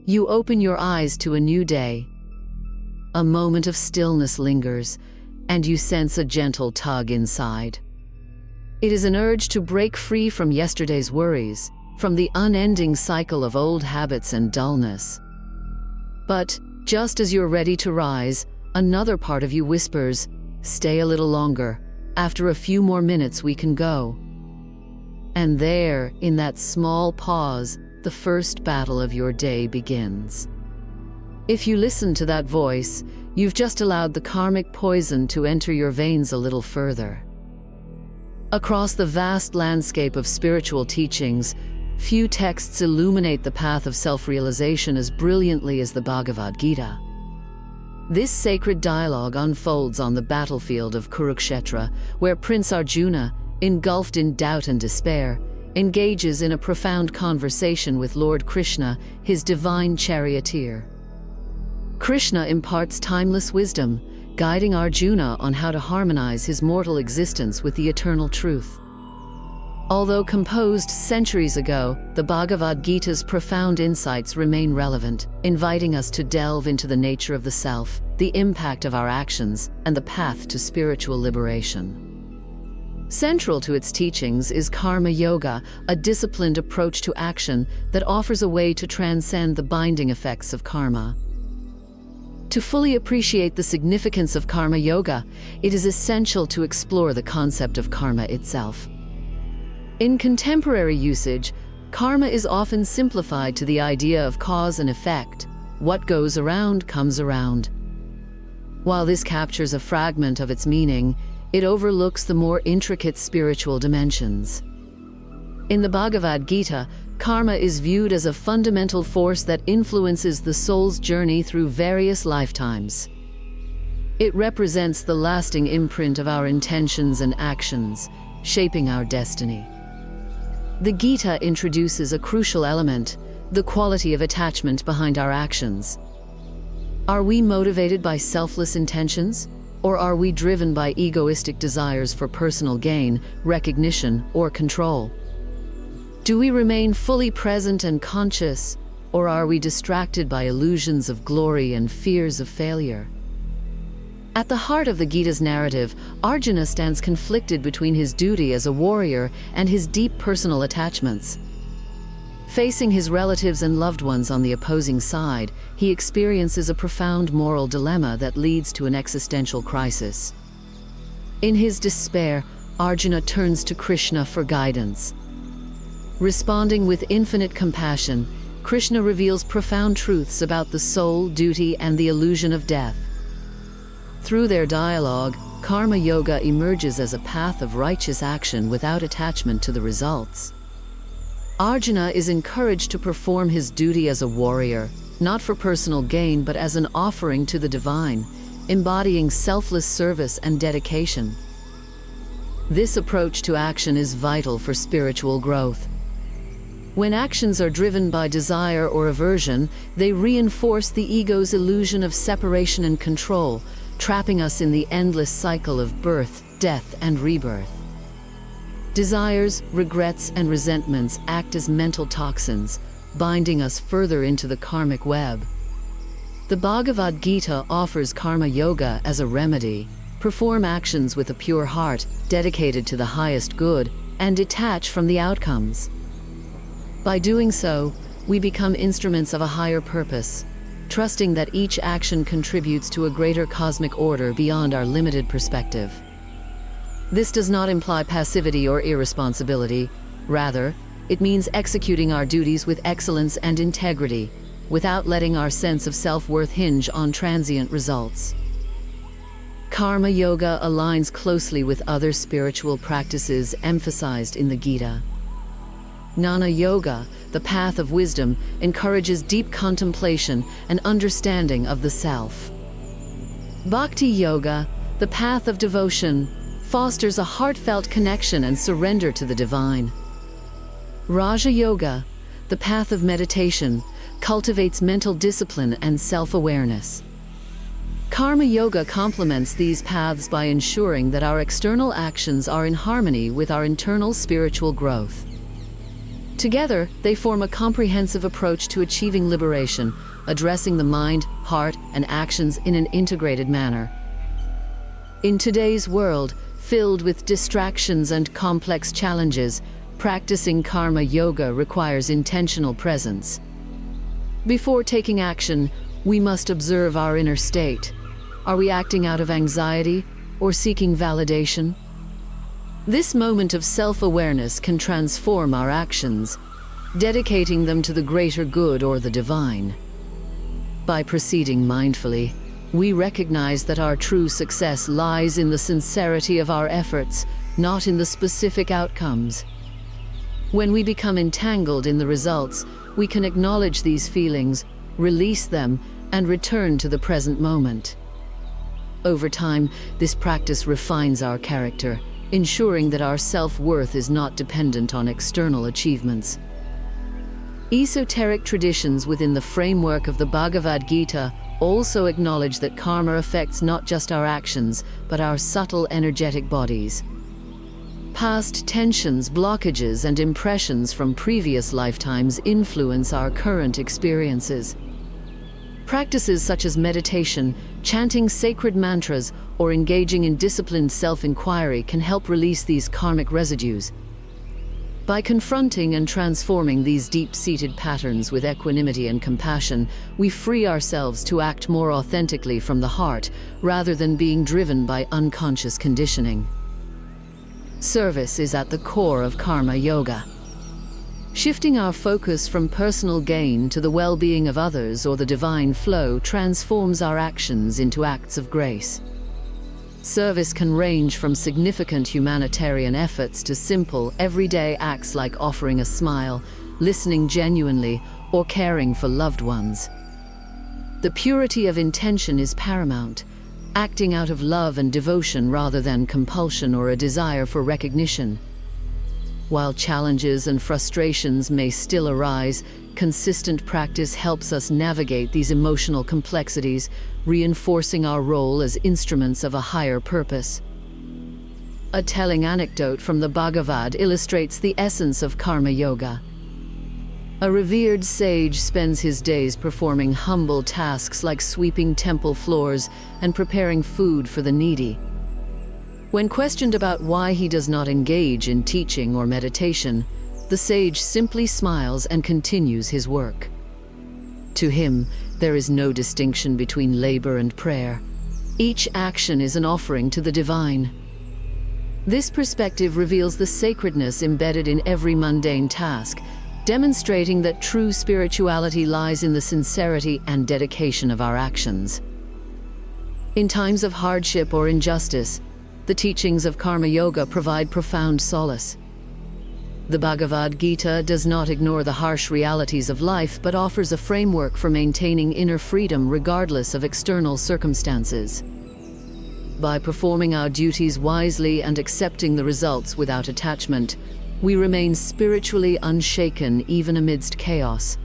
you open your eyes to a new day. A moment of stillness lingers, and you sense a gentle tug inside. It is an urge to break free from yesterday's worries, from the unending cycle of old habits and dullness. But just as you're ready to rise, another part of you whispers, "Stay a little longer. After a few more minutes we can go." And there, in that small pause, the first battle of your day begins. If you listen to that voice, you've just allowed the karmic poison to enter your veins a little further. Across the vast landscape of spiritual teachings, few texts illuminate the path of self-realization as brilliantly as the Bhagavad Gita. This sacred dialogue unfolds on the battlefield of Kurukshetra, where Prince Arjuna, engulfed in doubt and despair, engages in a profound conversation with Lord Krishna, his divine charioteer. Krishna imparts timeless wisdom, guiding Arjuna on how to harmonize his mortal existence with the eternal truth. Although composed centuries ago, the Bhagavad Gita's profound insights remain relevant, inviting us to delve into the nature of the self, the impact of our actions, and the path to spiritual liberation. Central to its teachings is karma yoga, a disciplined approach to action that offers a way to transcend the binding effects of karma. To fully appreciate the significance of karma yoga, it is essential to explore the concept of karma itself. In contemporary usage, karma is often simplified to the idea of cause and effect. What goes around comes around. While this captures a fragment of its meaning, it overlooks the more intricate spiritual dimensions. In the Bhagavad Gita, karma is viewed as a fundamental force that influences the soul's journey through various lifetimes. It represents the lasting imprint of our intentions and actions, shaping our destiny. The Gita introduces a crucial element, the quality of attachment behind our actions. Are we motivated by selfless intentions, or are we driven by egoistic desires for personal gain, recognition, or control? Do we remain fully present and conscious, or are we distracted by illusions of glory and fears of failure? At the heart of the Gita's narrative, Arjuna stands conflicted between his duty as a warrior and his deep personal attachments. Facing his relatives and loved ones on the opposing side, he experiences a profound moral dilemma that leads to an existential crisis. In his despair, Arjuna turns to Krishna for guidance. Responding with infinite compassion, Krishna reveals profound truths about the soul, duty, and the illusion of death. Through their dialogue, karma yoga emerges as a path of righteous action without attachment to the results. Arjuna is encouraged to perform his duty as a warrior, not for personal gain but as an offering to the divine, embodying selfless service and dedication. This approach to action is vital for spiritual growth. When actions are driven by desire or aversion, they reinforce the ego's illusion of separation and control, trapping us in the endless cycle of birth, death, and rebirth. Desires, regrets, and resentments act as mental toxins, binding us further into the karmic web. The Bhagavad Gita offers karma yoga as a remedy. Perform actions with a pure heart, dedicated to the highest good, and detach from the outcomes. By doing so, we become instruments of a higher purpose, trusting that each action contributes to a greater cosmic order beyond our limited perspective. This does not imply passivity or irresponsibility. Rather, it means executing our duties with excellence and integrity, without letting our sense of self-worth hinge on transient results. Karma yoga aligns closely with other spiritual practices emphasized in the Gita. Jnana yoga, the path of wisdom, encourages deep contemplation and understanding of the self. Bhakti yoga, the path of devotion, fosters a heartfelt connection and surrender to the divine. Raja yoga, the path of meditation, cultivates mental discipline and self-awareness. Karma yoga complements these paths by ensuring that our external actions are in harmony with our internal spiritual growth. Together, they form a comprehensive approach to achieving liberation, addressing the mind, heart, and actions in an integrated manner. In today's world, filled with distractions and complex challenges, practicing karma yoga requires intentional presence. Before taking action, we must observe our inner state. Are we acting out of anxiety or seeking validation? This moment of self-awareness can transform our actions, dedicating them to the greater good or the divine. By proceeding mindfully, we recognize that our true success lies in the sincerity of our efforts, not in the specific outcomes. When we become entangled in the results, we can acknowledge these feelings, release them, and return to the present moment. Over time, this practice refines our character, ensuring that our self-worth is not dependent on external achievements. Esoteric traditions within the framework of the Bhagavad Gita also acknowledge that karma affects not just our actions, but our subtle energetic bodies. Past tensions, blockages, and impressions from previous lifetimes influence our current experiences. Practices such as meditation, chanting sacred mantras, or engaging in disciplined self-inquiry can help release these karmic residues. By confronting and transforming these deep-seated patterns with equanimity and compassion, we free ourselves to act more authentically from the heart, rather than being driven by unconscious conditioning. Service is at the core of karma yoga. Shifting our focus from personal gain to the well-being of others or the divine flow transforms our actions into acts of grace. Service can range from significant humanitarian efforts to simple, everyday acts like offering a smile, listening genuinely, or caring for loved ones. The purity of intention is paramount, acting out of love and devotion rather than compulsion or a desire for recognition. While challenges and frustrations may still arise, consistent practice helps us navigate these emotional complexities, reinforcing our role as instruments of a higher purpose. A telling anecdote from the Bhagavad illustrates the essence of karma yoga. A revered sage spends his days performing humble tasks like sweeping temple floors and preparing food for the needy. When questioned about why he does not engage in teaching or meditation, the sage simply smiles and continues his work. To him, there is no distinction between labor and prayer. Each action is an offering to the divine. This perspective reveals the sacredness embedded in every mundane task, demonstrating that true spirituality lies in the sincerity and dedication of our actions. In times of hardship or injustice, the teachings of karma yoga provide profound solace. The Bhagavad Gita does not ignore the harsh realities of life, but offers a framework for maintaining inner freedom regardless of external circumstances. By performing our duties wisely and accepting the results without attachment, we remain spiritually unshaken even amidst chaos.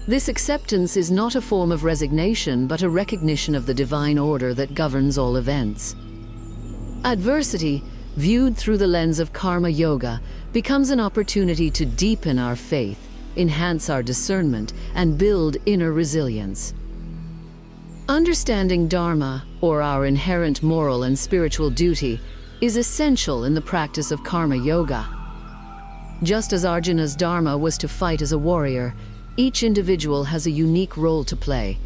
This acceptance is not a form of resignation, but a recognition of the divine order that governs all events. Adversity, viewed through the lens of karma yoga, becomes an opportunity to deepen our faith, enhance our discernment, and build inner resilience. Understanding dharma, or our inherent moral and spiritual duty, is essential in the practice of karma yoga. Just as Arjuna's dharma was to fight as a warrior, each individual has a unique role to play,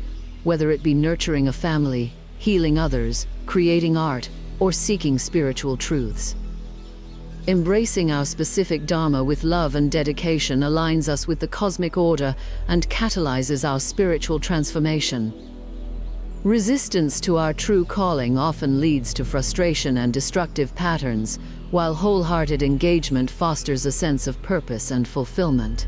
whether it be nurturing a family, healing others, creating art, or seeking spiritual truths. Embracing our specific dharma with love and dedication aligns us with the cosmic order and catalyzes our spiritual transformation. Resistance to our true calling often leads to frustration and destructive patterns, while wholehearted engagement fosters a sense of purpose and fulfillment.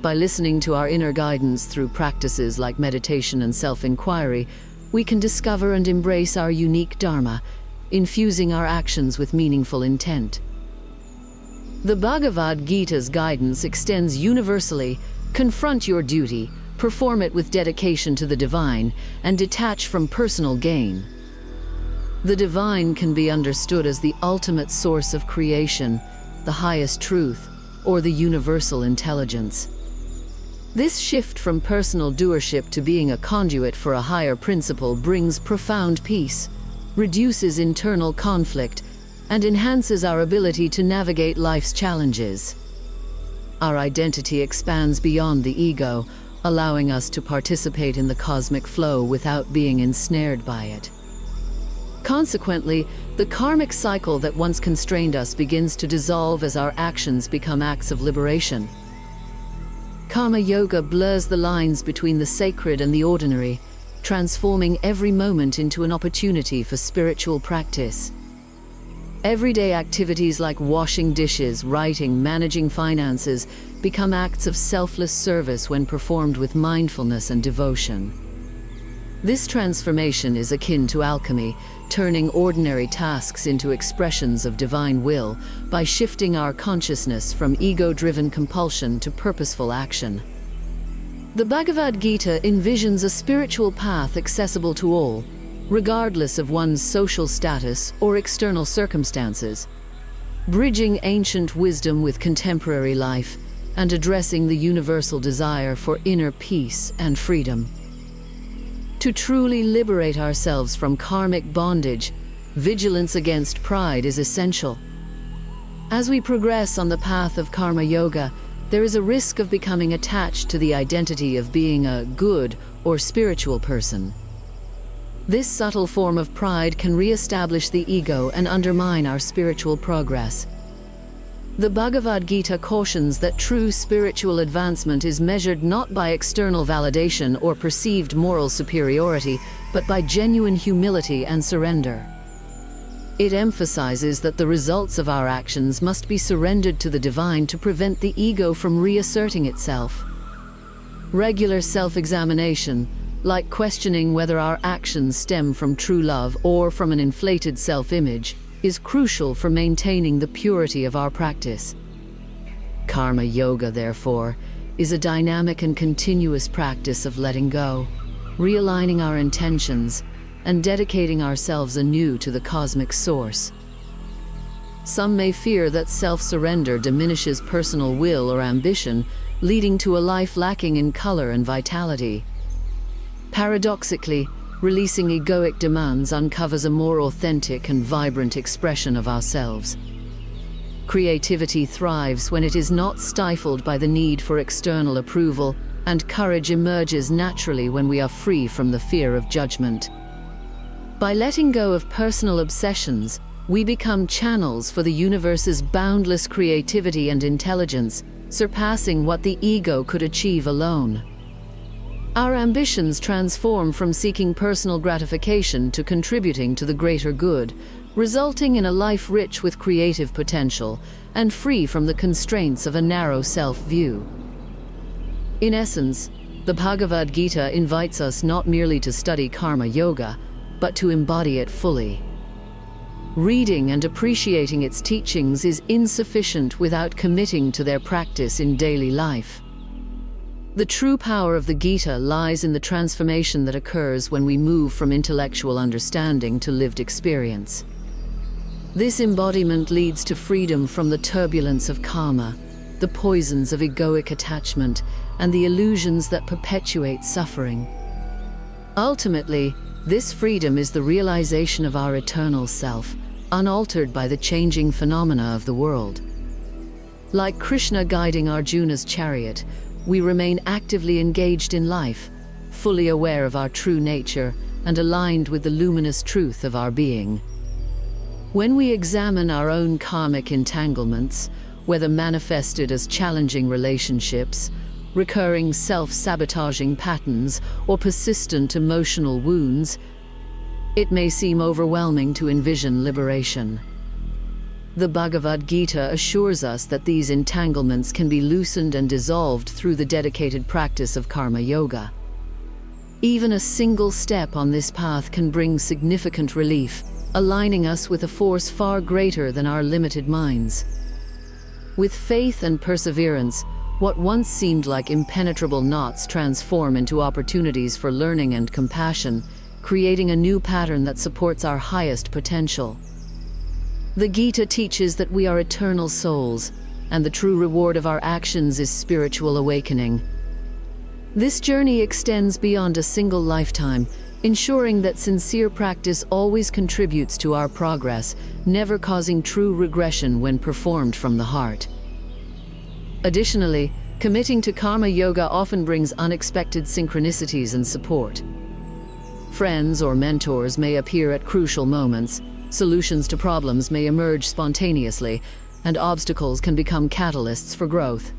By listening to our inner guidance through practices like meditation and self-inquiry, we can discover and embrace our unique dharma, infusing our actions with meaningful intent. The Bhagavad Gita's guidance extends universally: confront your duty, perform it with dedication to the divine, and detach from personal gain. The divine can be understood as the ultimate source of creation, the highest truth, or the universal intelligence. This shift from personal doership to being a conduit for a higher principle brings profound peace, reduces internal conflict, and enhances our ability to navigate life's challenges. Our identity expands beyond the ego, allowing us to participate in the cosmic flow without being ensnared by it. Consequently, the karmic cycle that once constrained us begins to dissolve as our actions become acts of liberation. Karma Yoga blurs the lines between the sacred and the ordinary, transforming every moment into an opportunity for spiritual practice. Everyday activities like washing dishes, writing, managing finances become acts of selfless service when performed with mindfulness and devotion. This transformation is akin to alchemy, turning ordinary tasks into expressions of divine will by shifting our consciousness from ego-driven compulsion to purposeful action. The Bhagavad Gita envisions a spiritual path accessible to all, regardless of one's social status or external circumstances, bridging ancient wisdom with contemporary life and addressing the universal desire for inner peace and freedom. To truly liberate ourselves from karmic bondage, vigilance against pride is essential. As we progress on the path of karma yoga, there is a risk of becoming attached to the identity of being a good or spiritual person. This subtle form of pride can re-establish the ego and undermine our spiritual progress. The Bhagavad Gita cautions that true spiritual advancement is measured not by external validation or perceived moral superiority, but by genuine humility and surrender. It emphasizes that the results of our actions must be surrendered to the divine to prevent the ego from reasserting itself. Regular self-examination, like questioning whether our actions stem from true love or from an inflated self-image, is crucial for maintaining the purity of our practice. Karma yoga, therefore, is a dynamic and continuous practice of letting go, realigning our intentions, and dedicating ourselves anew to the cosmic source. Some may fear that self-surrender diminishes personal will or ambition, leading to a life lacking in color and vitality. Paradoxically, releasing egoic demands uncovers a more authentic and vibrant expression of ourselves. Creativity thrives when it is not stifled by the need for external approval, and courage emerges naturally when we are free from the fear of judgment. By letting go of personal obsessions, we become channels for the universe's boundless creativity and intelligence, surpassing what the ego could achieve alone. Our ambitions transform from seeking personal gratification to contributing to the greater good, resulting in a life rich with creative potential and free from the constraints of a narrow self-view. In essence, the Bhagavad Gita invites us not merely to study karma yoga, but to embody it fully. Reading and appreciating its teachings is insufficient without committing to their practice in daily life. The true power of the Gita lies in the transformation that occurs when we move from intellectual understanding to lived experience. This embodiment leads to freedom from the turbulence of karma, the poisons of egoic attachment, and the illusions that perpetuate suffering. Ultimately, this freedom is the realization of our eternal self, unaltered by the changing phenomena of the world. Like Krishna guiding Arjuna's chariot, we remain actively engaged in life, fully aware of our true nature and aligned with the luminous truth of our being. When we examine our own karmic entanglements, whether manifested as challenging relationships, recurring self-sabotaging patterns, or persistent emotional wounds, it may seem overwhelming to envision liberation. The Bhagavad Gita assures us that these entanglements can be loosened and dissolved through the dedicated practice of karma yoga. Even a single step on this path can bring significant relief, aligning us with a force far greater than our limited minds. With faith and perseverance, what once seemed like impenetrable knots transform into opportunities for learning and compassion, creating a new pattern that supports our highest potential. The Gita teaches that we are eternal souls, and the true reward of our actions is spiritual awakening. This journey extends beyond a single lifetime, ensuring that sincere practice always contributes to our progress, never causing true regression when performed from the heart. Additionally, committing to karma yoga often brings unexpected synchronicities and support. Friends or mentors may appear at crucial moments, solutions to problems may emerge spontaneously, and obstacles can become catalysts for growth.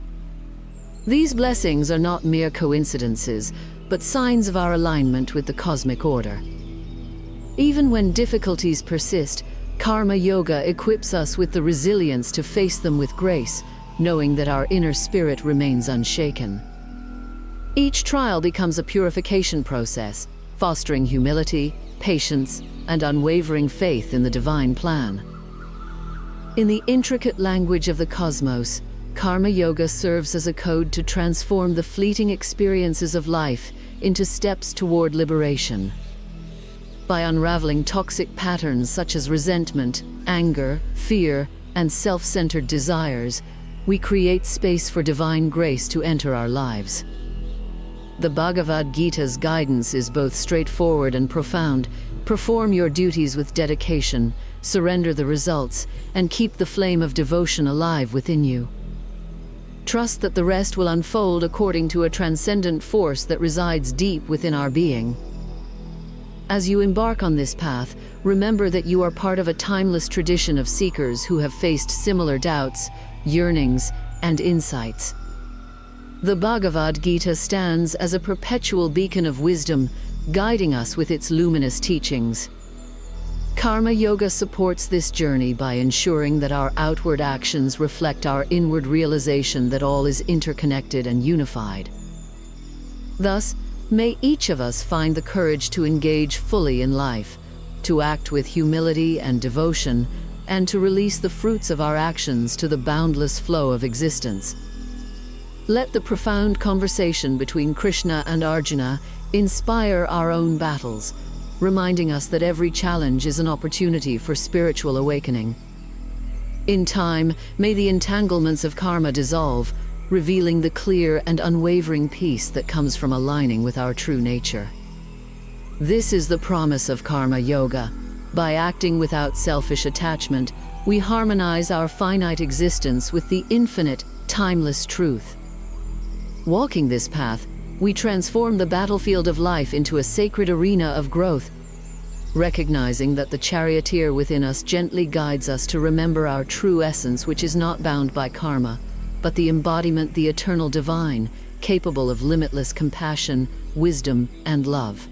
These blessings are not mere coincidences, but signs of our alignment with the cosmic order. Even when difficulties persist, karma yoga equips us with the resilience to face them with grace, knowing that our inner spirit remains unshaken. Each trial becomes a purification process, fostering humility, patience, and unwavering faith in the divine plan. In the intricate language of the cosmos, karma yoga serves as a code to transform the fleeting experiences of life into steps toward liberation. By unraveling toxic patterns such as resentment, anger, fear, and self-centered desires, we create space for divine grace to enter our lives. The Bhagavad Gita's guidance is both straightforward and profound. Perform your duties with dedication, surrender the results, and keep the flame of devotion alive within you. Trust that the rest will unfold according to a transcendent force that resides deep within our being. As you embark on this path, remember that you are part of a timeless tradition of seekers who have faced similar doubts, yearnings, and insights. The Bhagavad Gita stands as a perpetual beacon of wisdom, guiding us with its luminous teachings. Karma yoga supports this journey by ensuring that our outward actions reflect our inward realization that all is interconnected and unified. Thus, may each of us find the courage to engage fully in life, to act with humility and devotion, and to release the fruits of our actions to the boundless flow of existence. Let the profound conversation between Krishna and Arjuna inspire our own battles, reminding us that every challenge is an opportunity for spiritual awakening. In time, may the entanglements of karma dissolve, revealing the clear and unwavering peace that comes from aligning with our true nature. This is the promise of karma yoga. By acting without selfish attachment, we harmonize our finite existence with the infinite, timeless truth. Walking this path, we transform the battlefield of life into a sacred arena of growth, recognizing that the charioteer within us gently guides us to remember our true essence, which is not bound by karma, but the embodiment, the eternal divine, capable of limitless compassion, wisdom, and love.